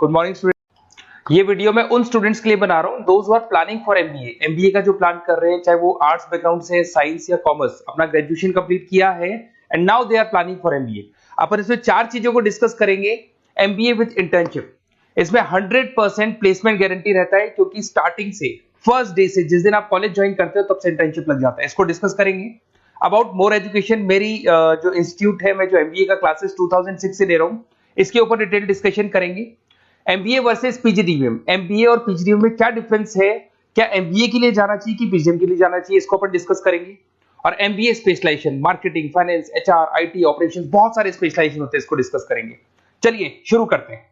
Good morning student. ये video मैं उन स्टूडेंट्स के लिए बना रहा हूँ those who are planning for MBA. MBA का जो प्लान कर रहे हैं, चाहे वो आर्ट्स बैकग्राउंड से, साइंस या कॉमर्स, अपना ग्रेजुएशन कंप्लीट किया है and now they are planning for MBA. अपन इसमें 4 चीजों को डिस्कस करेंगे। एमबीए विद इंटर्नशिप, इसमें 100% प्लेसमेंट गारंटी रहता है, क्योंकि स्टार्टिंग से फर्स्ट डे से जिस दिन आप कॉलेज ज्वाइन करते हो तब से इंटर्नशिप लग जाता है। इसको डिस्कस करेंगे। अबाउट मोर एजुकेशन, मेरी जो इंस्टीट्यूट है, मैं जो एमबीए का क्लासेस 2006 से ले रहा हूँ, इसके ऊपर डिटेल डिस्कशन करेंगे। एमबीए वर्सेस पीजीडीएम, एमबीए और पीजीडीएम में क्या डिफरेंस है, क्या एमबीए के लिए जाना चाहिए कि पीजीडीएम के लिए जाना चाहिए, इसको अपन डिस्कस करेंगे। और MBA specialization, marketing, finance, HR, IT, operations, बहुत सारे स्पेशलाइजेशन होते हैं, इसको डिस्कस करेंगे। चलिए शुरू करते हैं।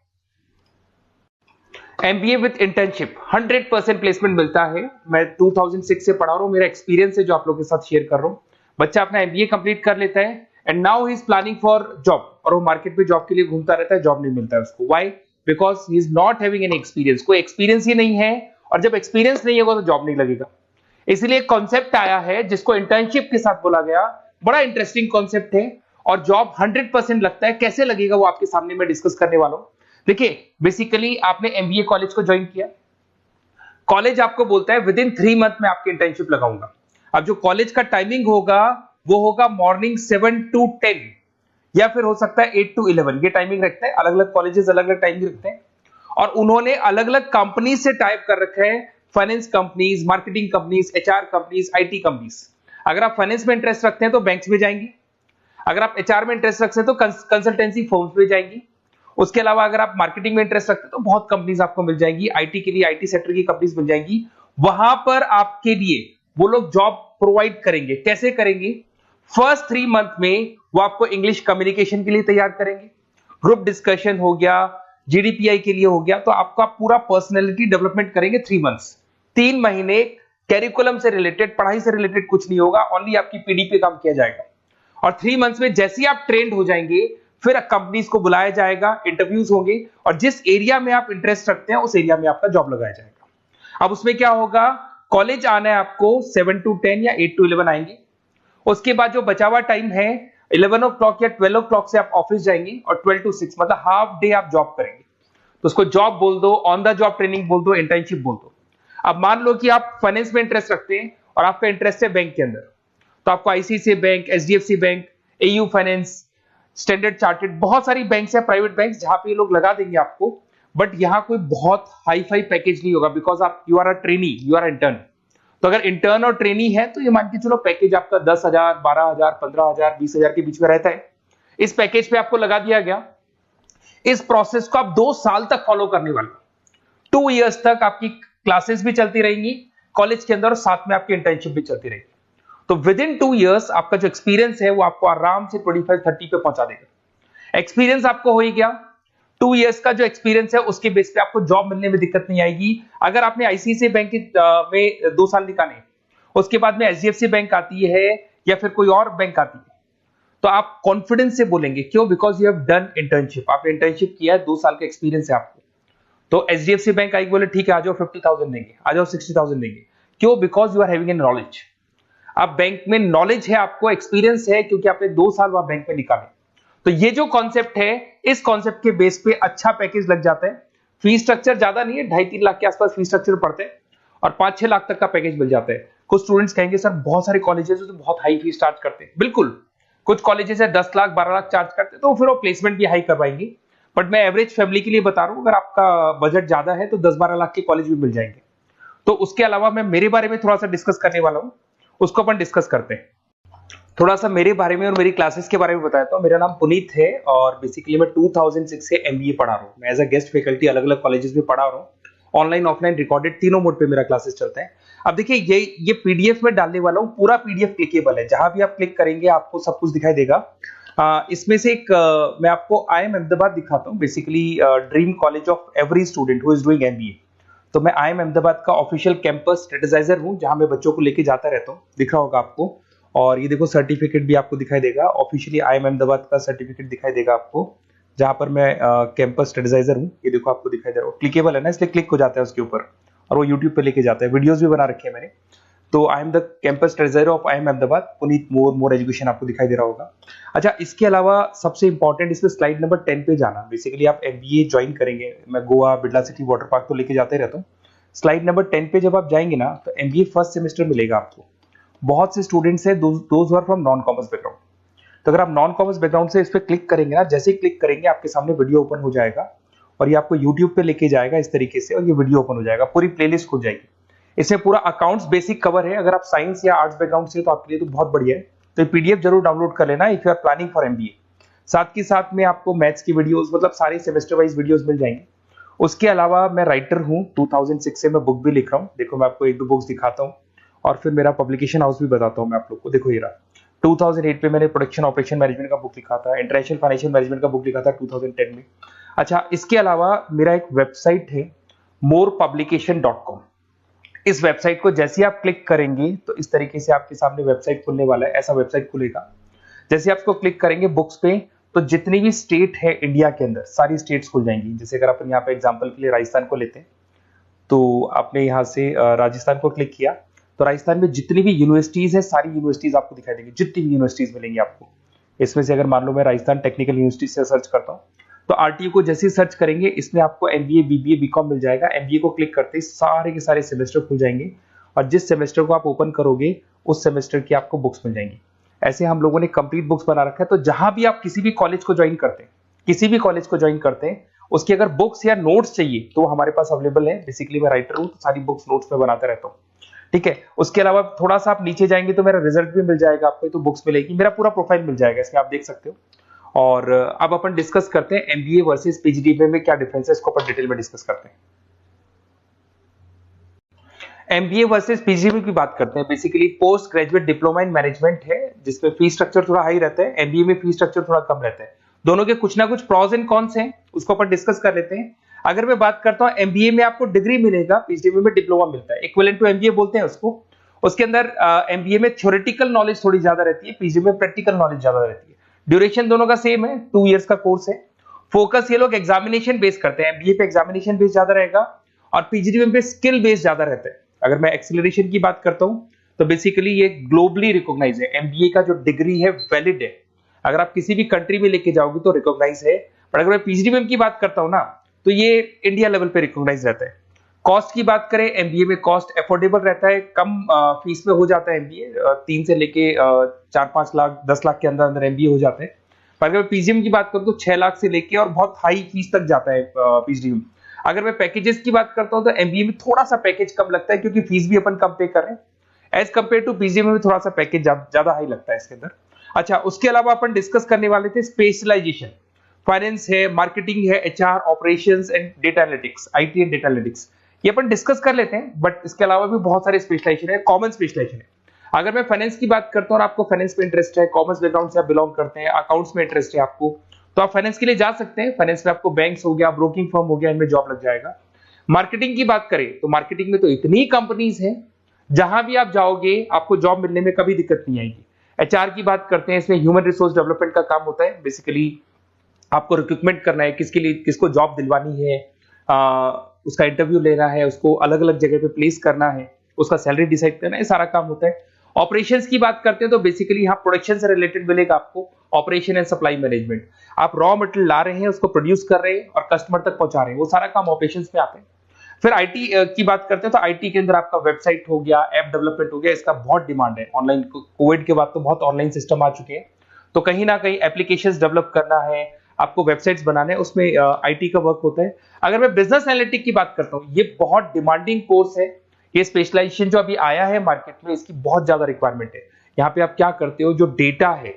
एमबीए विद इंटर्नशिप 100% प्लेसमेंट मिलता है। मैं 2006 से पढ़ा रहा हूँ, मेरा एक्सपीरियंस है जो आप लोगों के साथ शेयर कर रहा हूँ। बच्चा अपना एमबीए कंप्लीट कर लेता है and now he is planning for job, और वो मार्केट में जॉब के लिए घूमता रहता है, जॉब नहीं मिलता है उसको। Why? Because he is not having any experience. कोई एक्सपीरियंस ही नहीं है, और जब एक्सपीरियंस नहीं होगा तो जॉब नहीं लगेगा। इसलिए एक कॉन्सेप्ट आया है जिसको इंटर्नशिप के साथ बोला गया। बड़ा इंटरेस्टिंग कॉन्सेप्ट है, और जॉब 100% लगता है। कैसे लगेगा वो आपके सामने मैं डिस्कस करने वाला हूं। देखिए, बेसिकली आपने एमबीए कॉलेज को ज्वाइन किया, कॉलेज आपको बोलता है विद इन 3 मंथ में आपकी इंटर्नशिप लगाऊंगा। अब जो कॉलेज का टाइमिंग होगा वो होगा मॉर्निंग 7 to 10, या फिर हो सकता है 8 to 11। ये टाइमिंग रखते हैं, अलग अलग कॉलेजेस अलग अलग टाइमिंग रखते हैं। और उन्होंने अलग अलग कंपनी से टाइप कर रखा है, finance companies, marketing companies, HR companies, IT companies. अगर आप फाइनेंस में इंटरेस्ट रखते हैं तो बैंक्स में जाएंगे, अगर आप एचआर में इंटरेस्ट रखते हैं तो कंसल्टेंसी फर्म्स में जाएंगी। उसके अलावा अगर आप मार्केटिंग में इंटरेस्ट रखते हैं तो बहुत कंपनीज आपको मिल जाएंगी, आईटी के लिए आईटी सेक्टर की कंपनीज मिल जाएंगी। वहां पर आपके लिए वो लोग जॉब प्रोवाइड करेंगे। कैसे करेंगे? फर्स्ट 3 मंथ में वो आपको इंग्लिश कम्युनिकेशन के लिए तैयार करेंगे, ग्रुप डिस्कशन हो गया, जीडीपीआई के लिए हो गया, तो आपका पूरा पर्सनैलिटी डेवलपमेंट करेंगे 3 मंथ्स। 3 महीने कैरिकुलम से रिलेटेड, पढ़ाई से रिलेटेड कुछ नहीं होगा, ओनली आपकी पीडी पे काम किया जाएगा। और 3 मंथ्स में जैसे ही आप ट्रेंड हो जाएंगे, फिर कंपनीज को बुलाया जाएगा, इंटरव्यूज होंगे, और जिस एरिया में आप इंटरेस्ट रखते हैं उस एरिया में आपका जॉब लगाया जाएगा। अब उसमें क्या होगा, कॉलेज आना है आपको 7 to 10 या 8 to 11 आएंगे। उसके बाद जो बचा हुआ टाइम है 11 o'clock या 12 o'clock से आप ऑफिस जाएंगे, और 12 to 6 मतलब हाफ डे आप जॉब करेंगे। तो उसको जॉब बोल दो, ऑन द जॉब ट्रेनिंग बोल दो, इंटर्नशिप बोल दो। अब मान लो कि आप फाइनेंस में इंटरेस्ट रखते हैं और आपका इंटरेस्ट है बैंक के अंदर, तो आपको ICICI bank, HDFC bank, AU finance, standard chartered, बहुत सारी बैंक्स है, प्राइवेट बैंक्स, जहां पे ये लोग लगा देंगे आपको। बट यहां कोई बहुत हाई फाई पैकेज नहीं होगा, बिकॉज आप you are a trainee, you are intern. तो अगर इंटर्न और ट्रेनी है तो ये मान के चलो पैकेज आपका 10,000, 12,000, 15,000, 20,000 के बीच में रहता है। इस पैकेज पे आपको लगा दिया गया। इस प्रोसेस को आप 2 साल तक फॉलो करने वाले। 2 इयर्स तक आपकी क्लासेस भी चलती रहेंगी कॉलेज के अंदर, और साथ में आपकी इंटर्नशिप भी चलती रहेगी। तो विद इन 2 इयर्स आपका जो एक्सपीरियंस है वो आपको आराम से 25-30 पे पहुंचा देगा। एक्सपीरियंस आपको हो ही गया। 2 इयर्स का जो एक्सपीरियंस है उसके बेस पे आपको जॉब मिलने में दिक्कत नहीं आएगी। अगर आपने आईसीआईसीआई बैंक में 2 साल निकाले, उसके बाद में एचडीएफसी बैंक आती है या फिर कोई और बैंक आती है, तो आप कॉन्फिडेंस से बोलेंगे। क्यों? Because you have done internship, आपने इंटर्नशिप किया है, 2 साल का एक्सपीरियंस है आपको। तो एचडीएफसी बैंक आई बोले ठीक है, आ जाओ 50,000 देंगे, आ जाओ 60,000 देंगे। क्यों? Because you are having an knowledge. आप बैंक में नॉलेज है, आपको एक्सपीरियंस है, क्योंकि आपने 2 साल वहां बैंक में निकाले। तो ये जो कॉन्सेप्ट है, इस कॉन्सेप्ट के बेस पे अच्छा पैकेज लग जाता है। फीस स्ट्रक्चर ज्यादा नहीं है, 2.5-3 लाख के आसपास फीस स्ट्रक्चर पड़ते हैं, और 5-6 लाख तक का पैकेज मिल जाता है। कुछ स्टूडेंट्स कहेंगे सर बहुत सारे कॉलेजेस तो बहुत हाई फीस चार्ज करते हैं। बिल्कुल, कुछ कॉलेजेस है 10 लाख 12 लाख चार्ज करते हैं, तो फिर वो प्लेसमेंट भी हाई करवाएंगे। बट मैं एवरेज फैमिली के लिए बता रहा हूं, अगर आपका बजट ज्यादा है तो 10-12 लाख के कॉलेज भी मिल जाएंगे। तो उसके अलावा मैं मेरे बारे में थोड़ा सा डिस्कस करने वाला हूं, उसको अपन डिस्कस करते हैं। थोड़ा सा मेरे बारे में और मेरी क्लासेस के बारे में बताता हूँ। मेरा नाम पुनीत है, और बेसिकली मैं 2006 से एमबीए पढ़ा रहा हूँ। मैं एज अ गेस्ट फैकल्टी अलग अलग कॉलेजेस में पढ़ा रहा हूँ। ऑनलाइन, ऑफलाइन, रिकॉर्डेड, तीनों मोड पे मेरा क्लासेस चलता है। अब देखिए, ये पीडीएफ में डालने वाला हूँ, पूरा पीडीएफ क्लिकेबल है। जहां भी आप क्लिक करेंगे आपको सब कुछ दिखाई देगा। इसमें से एक मैं आपको IIM अहमदाबाद दिखाता हूँ। Basically dream college of every student who is doing MBA. तो मैं IIM अहमदाबाद का ऑफिशियल कैंपस स्ट्रेटेजाइजर हूँ, जहां मैं बच्चों को लेके जाता रहता हूँ। दिख रहा होगा आपको। और ये देखो सर्टिफिकेट भी आपको दिखाई देगा, ऑफिशियली IIM अहमदाबाद का सर्टिफिकेट दिखाई देगा आपको, जहां पर मैं कैंपस स्ट्रेटेजाइजर हूँ। ये देखो आपको दिखाई दे रहा है, क्लिकेबल है ना, इसलिए क्लिक हो जाता है उसके ऊपर, और वो यूट्यूब पे लेके जाता है। वीडियोस भी बना रखे हैं मैंने। तो I am the campus treasurer of IIM Ahmedabad, Puneet more education आपको दिखाई दे रहा होगा। अच्छा, इसके अलावा सबसे इंपॉर्टेंट इसमें स्लाइड नंबर 10 पे जाना। बेसिकली आप MBA ज्वाइन करेंगे, मैं Goa, Birla city, water park तो लेके जाते रहता हूँ। स्लाइड नंबर 10 पे जब आप जाएंगे ना, तो MBA फर्स्ट सेमेस्टर मिलेगा आपको। बहुत से स्टूडेंट्स हैं those are from non commerce background. तो अगर आप नॉन कॉमर्स बैकग्राउंड से इस पर क्लिक करेंगे ना, जैसे ही क्लिक करेंगे आपके सामने वीडियो ओपन हो जाएगा और ये आपको यूट्यूब पे लेके जाएगा इस तरीके से, और ये वीडियो ओपन हो जाएगा, पूरी प्लेलिस्ट खुल जाएगी। इसमें पूरा अकाउंट्स बेसिक कवर है। अगर आप साइंस या आर्ट्स बैकग्राउंड से तो आपके लिए तो बहुत बढ़िया है। तो ये PDF जरूर डाउनलोड कर लेना if you are planning for MBA। साथ के साथ में आपको मैथ्स की वीडियोस, मतलब सारे सेमेस्टर वाइज वीडियोस मिल जाएंगे। उसके अलावा मैं राइटर हूँ, 2006 से मैं बुक भी लिख रहा हूँ। देखो मैं आपको 1-2 बुक्स दिखाता हूँ और फिर मेरा पब्लिकेशन हाउस भी बताता हूँ मैं आप लोग को। देखो ये रहा, 2008 में मैंने प्रोडक्शन ऑपरेशन मैनेजमेंट का बुक लिखा था, इंटरनेशनल फाइनेंशियल मैनेजमेंट का बुक लिखा था 2010 में। अच्छा, इसके अलावा मेरा एक वेबसाइट है morepublication.com। इस वेबसाइट को जैसे ही आप क्लिक करेंगे तो इस तरीके से आपके सामने वेबसाइट खुलने वाला है, ऐसा वेबसाइट खुलेगा। जैसे आप इसको क्लिक करेंगे बुक्स पे, तो जितनी भी स्टेट है इंडिया के अंदर सारी स्टेट्स खुल जाएंगी। जैसे अगर अपन यहाँ पे एग्जांपल के लिए राजस्थान को लेते हैं, तो आपने यहाँ से राजस्थान को क्लिक किया तो राजस्थान में जितनी भी यूनिवर्सिटीज है सारी यूनिवर्सिटीज आपको दिखाई देंगी, जितनी भी यूनिवर्सिटीज मिलेंगी आपको। इसमें से अगर मान लो मैं राजस्थान टेक्निकल यूनिवर्सिटी से सर्च करता हूँ, तो RTU को जैसे ही सर्च करेंगे इसमें आपको MBA, BBA, BCom मिल जाएगा। MBA को क्लिक करते ही सारे के सारे सेमेस्टर खुल जाएंगे और जिस सेमेस्टर को आप ओपन करोगे उस सेमेस्टर की आपको बुक्स मिल जाएंगी। ऐसे हम लोगों ने कंप्लीट बुक्स बना रखा है। तो जहां भी आप किसी भी कॉलेज को ज्वाइन करते हैं, किसी भी कॉलेज को ज्वाइन करते हैं, उसकी अगर बुक्स या नोट्स चाहिए तो हमारे पास अवेलेबल है। बेसिकली मैं राइटर हूँ तो सारी बुक्स नोट्स में बनाता रहता हूँ, ठीक है। उसके अलावा थोड़ा सा आप नीचे जाएंगे तो मेरा रिजल्ट भी मिल जाएगा आपको, तो बुक्स मिलेगी, मेरा पूरा प्रोफाइल मिल जाएगा, इसमें आप देख सकते हो। और अब अपन डिस्कस करते हैं MBA वर्सेस PGDBA में क्या डिफरेंस है, इसको अपन डिटेल में डिस्कस करते हैं। MBA वर्सेस PGDBA की बात करते हैं। Basically post graduate diploma in management है, जिसमें फी स्ट्रक्चर थोड़ा हाई रहता है। MBA में फी स्ट्रक्चर थोड़ा कम रहता है। दोनों के कुछ ना कुछ प्रॉज एंड कॉन्स हैं, उसको अपन डिस्कस कर लेते हैं। अगर मैं बात करता हूं MBA में आपको डिग्री मिलेगा, PGDBA में डिप्लोमा मिलता है, इक्विवेलेंट टू MBA बोलते हैं उसको। उसके अंदर MBA में थ्योरेटिकल नॉलेज थोड़ी ज्यादा रहती है, PGDBA में प्रैक्टिकल नॉलेज ज्यादा रहती है। ड्यूरेशन दोनों का सेम है, 2 इयर्स का कोर्स है। फोकस ये लोग एग्जामिनेशन बेस करते हैं, MBA पे एग्जामिनेशन बेस ज्यादा रहेगा और PGDBA पे स्किल बेस ज्यादा रहता है। अगर मैं एक्सेलरेशन की बात करता हूं तो बेसिकली ये ग्लोबली रिकॉग्नाइज है। MBA का जो डिग्री है वैलिड है, अगर आप किसी भी कंट्री में लेके जाओगे तो रिकॉग्नाइज है। पर अगर मैं PGDBA की बात करता हूं ना, तो ये इंडिया लेवल पे रिकॉग्नाइज रहता है। कॉस्ट की बात करें, MBA में कॉस्ट अफोर्डेबल रहता है, कम फीस में हो जाता है MBA। 3 से लेके 4-5 लाख 10 लाख के अंदर अंदर MBA हो जाते हैं। पर अगर PGDBA की बात करूं तो 6 लाख से लेके और बहुत हाई फीस तक जाता है PGDBA। अगर मैं पैकेजेस की बात करता हूं तो MBA में थोड़ा सा पैकेज कम लगता है, क्योंकि फीस भी अपन कम पे कर रहे हैं। एज कंपेयर टू PGDBA में थोड़ा सा पैकेज ज्यादा हाई लगता है इसके अंदर। अच्छा, उसके अलावा अपन डिस्कस करने वाले थे स्पेशलाइजेशन। फाइनेंस है, मार्केटिंग है, HR, operations and data analytics, IT and data analytics, ये अपन डिस्कस कर लेते हैं। बट इसके अलावा भी बहुत सारे स्पेशलाइजेशन है, कॉमन स्पेशलाइजेशन है। अगर मैं फाइनेंस की बात करता हूं और आपको फाइनेंस में इंटरेस्ट है, कॉमर्स बैकग्राउंड से आप बिलोंग करते हैं, अकाउंट्स में इंटरेस्ट है आपको, तो आप फाइनेंस के लिए जा सकते हैं। फाइनेंस में आपको बैंक्स हो गया, ब्रोकिंग फर्म हो गया, इनमें जॉब लग जाएगा। मार्केटिंग की बात करें तो मार्केटिंग में तो इतनी कंपनीज हैं, जहां भी आप जाओगे आपको जॉब मिलने में कभी दिक्कत नहीं आएगी। HR की बात करते हैं, इसमें ह्यूमन रिसोर्स डेवलपमेंट का काम होता है। बेसिकली आपको रिक्रूटमेंट करना है, किसके लिए किसको जॉब दिलवानी है, उसका इंटरव्यू लेना है, उसको अलग अलग जगह पे प्लेस करना है, उसका सैलरी डिसाइड करना है, ये सारा काम होता है। ऑपरेशंस की बात करते हैं तो बेसिकली यहाँ प्रोडक्शन से रिलेटेड मिलेगा आपको, ऑपरेशन एंड सप्लाई मैनेजमेंट। आप रॉ मटेरियल ला रहे हैं, उसको प्रोड्यूस कर रहे हैं और कस्टमर तक पहुंचा रहे हैं, वो सारा काम ऑपरेशंस में आते हैं। फिर IT की बात करते हैं तो IT के अंदर आपका वेबसाइट हो गया, ऐप डेवलपमेंट हो गया, इसका बहुत डिमांड है ऑनलाइन। कोविड के बाद तो बहुत ऑनलाइन सिस्टम आ चुके हैं, तो कहीं ना कहीं एप्लीकेशंस डेवलप करना है, आपको वेबसाइट्स बनाने हैं, उसमें IT का वर्क होता है। अगर मैं बिजनेस एनालिटिक की बात करता हूँ, ये बहुत डिमांडिंग कोर्स है। ये स्पेशलाइजेशन जो अभी आया है मार्केट में, इसकी बहुत ज्यादा रिक्वायरमेंट है। यहाँ पे आप क्या करते हो, जो डेटा है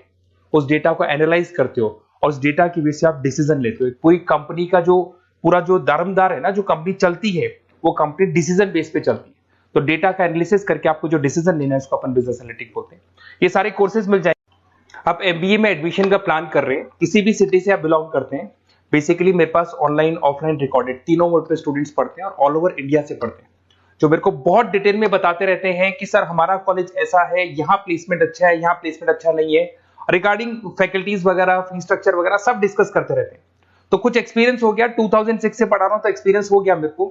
उस डेटा को एनालाइज करते हो और उस डेटा की बेस से आप डिसीजन लेते हो। पूरी कंपनी का जो पूरा जो दारोमदार है ना, जो कंपनी चलती है, वो कंपनी डिसीजन बेस पे चलती है। तो डेटा का एनालिसिस करके आपको जो डिसीजन लेना है उसको अपन बिजनेस एनालिटिक बोलते हैं। ये सारे कोर्सेज मिल जाएंगे। आप MBA में एडमिशन का प्लान कर रहे हैं, किसी भी सिटी से आप बिलोंग करते हैं, बेसिकली मेरे पास ऑनलाइन ऑफलाइन रिकॉर्डेड तीनों मोड पे स्टूडेंट्स पढ़ते हैं और ऑल ओवर इंडिया से पढ़ते हैं, जो मेरे को बहुत डिटेल में बताते रहते हैं कि सर हमारा कॉलेज ऐसा है, यहाँ प्लेसमेंट अच्छा है, यहाँ प्लेसमेंट अच्छा नहीं है, रिगार्डिंग फैकल्टीज वगैरह, फी स्ट्रक्चर वगैरह सब डिस्कस करते रहते हैं। तो कुछ एक्सपीरियंस हो गया, 2006 से पढ़ा रहा हूं तो एक्सपीरियंस हो गया मेरे को।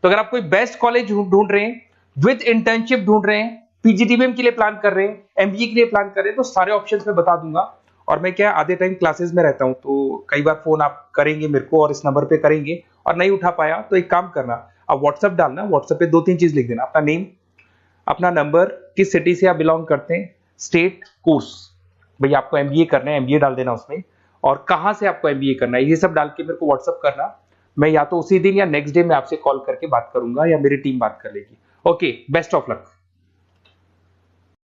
तो अगर आप कोई बेस्ट कॉलेज ढूंढ रहे हैं, विद इंटर्नशिप ढूंढ रहे हैं, पीजीडीबीएम के लिए प्लान कर रहे हैं, एमबीए के लिए प्लान कर रहे हैं, तो सारे ऑप्शंस मैं बता दूंगा। और मैं क्या आधे टाइम क्लासेस में रहता हूं, तो कई बार फोन आप करेंगे मेरे को और इस नंबर पे करेंगे और नहीं उठा पाया तो एक काम करना, आप व्हाट्सएप डालना, व्हाट्सएप पे 2-3 चीज लिख देना, अपना नेम, अपना नंबर, किस सिटी से आप बिलोंग करते हैं, स्टेट, कोर्स, भाई आपको एमबीए करना है एमबीए डाल देना उसमें, और कहां से आपको एमबीए करना है, ये सब डाल के मेरे को व्हाट्सएप करना। मैं या तो उसी दिन या नेक्स्ट डे में आपसे कॉल करके बात करूंगा या मेरी टीम बात कर लेगी। Okay, best of luck.